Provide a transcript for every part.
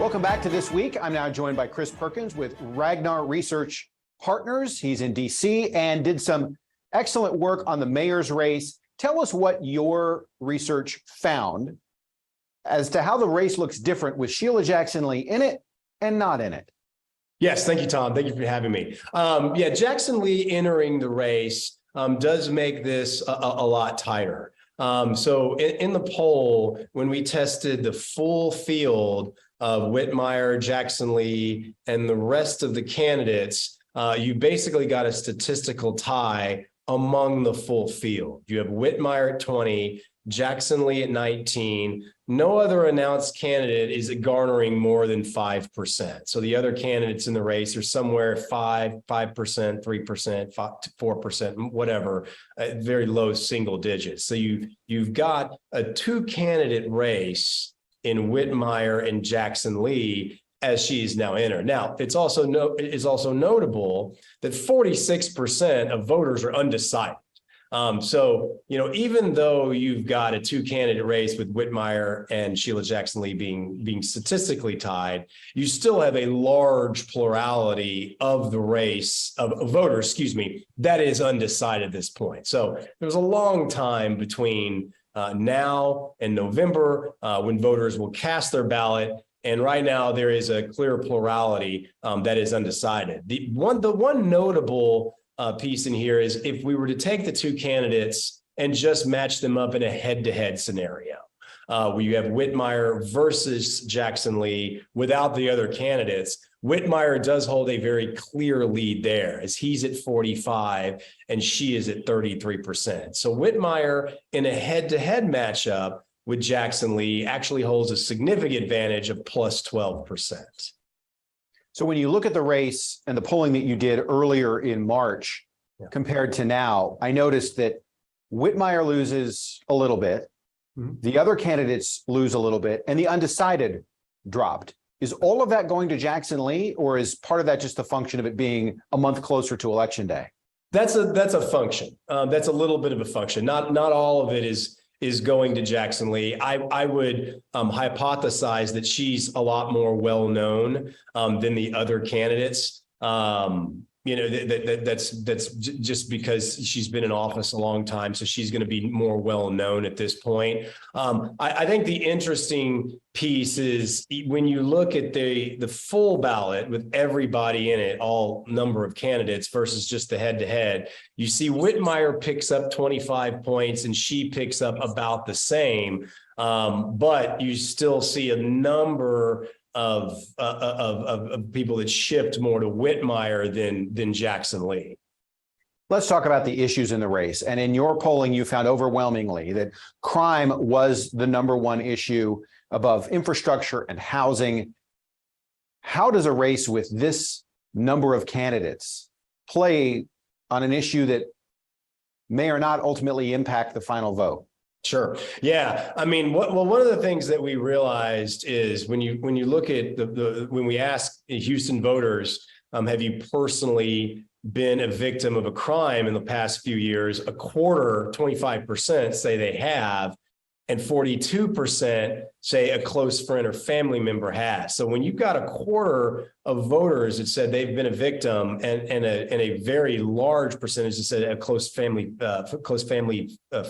Welcome back to This Week. I'm now joined by Chris Perkins with Ragnar Research Partners. He's in DC and did some excellent work on the mayor's race. Tell us what your research found as to how the race looks different with Sheila Jackson Lee in it and not in it. Yes, thank you, Tom. Thank you for having me. Jackson Lee entering the race does make this a lot tighter. So in the poll, when we tested the full field of Whitmire, Jackson Lee, and the rest of the candidates, you basically got a statistical tie among the full field. You have Whitmire at 20, Jackson Lee at 19. No other announced candidate is garnering more than 5%. So the other candidates in the race are somewhere 5%, 3%, 4%, whatever, very low single digits. So you've got a two-candidate race in Whitmire and Jackson Lee as she's now entered. Now, it's also notable that 46% of voters are undecided. Even though you've got a two-candidate race with Whitmire and Sheila Jackson Lee being statistically tied, you still have a large plurality of the race of voters, that is undecided at this point. So there's a long time between now and November when voters will cast their ballot. And right now there is a clear plurality that is undecided. The one notable piece in here is if we were to take the two candidates and just match them up in a head-to-head scenario, where you have Whitmire versus Jackson Lee without the other candidates, Whitmire does hold a very clear lead there as he's at 45 and she is at 33%. So Whitmire in a head-to-head matchup with Jackson Lee actually holds a significant advantage of plus 12%. So when you look at the race and the polling that you did earlier in March compared to now, I noticed that Whitmire loses a little bit, the other candidates lose a little bit, and the undecided dropped. Is all of that going to Jackson Lee, or is part of that just a function of it being a month closer to Election Day? That's a function. That's a little bit of a function. Not all of it is going to Jackson Lee. I would hypothesize that she's a lot more well-known than the other candidates. That's just because she's been in office a long time, so she's going to be more well-known at this point. I think the interesting piece is when you look at the full ballot with everybody in it, all number of candidates versus just the head-to-head, you see Whitmire picks up 25 points and she picks up about the same, but you still see a number of people that shift more to Whitmire than Jackson Lee. Let's talk about the issues in the race. And in your polling, you found overwhelmingly that crime was the number one issue above infrastructure and housing. How does a race with this number of candidates play on an issue that may or not ultimately impact the final vote? Sure. Yeah. I mean, one of the things that we realized is when you look at when we ask Houston voters, have you personally been a victim of a crime in the past few years? A quarter, 25% say they have, and 42% say a close friend or family member has. So when you've got a quarter of voters that said they've been a victim and a very large percentage that said a close family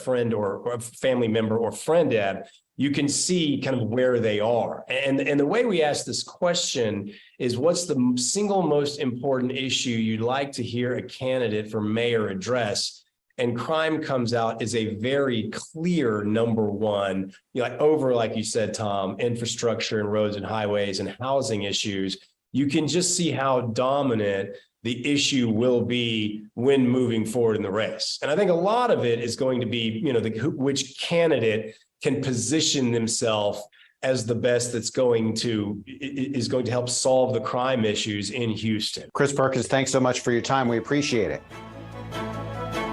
friend or family member or friend have, you can see kind of where they are. And the way we ask this question is, what's the single most important issue you'd like to hear a candidate for mayor address? And crime comes out as a very clear number one, like you said, Tom, infrastructure and roads and highways and housing issues. You can just see how dominant the issue will be when moving forward in the race. And I think a lot of it is going to be, which candidate can position themselves as the best is going to help solve the crime issues in Houston. Chris Perkins, thanks so much for your time. We appreciate it.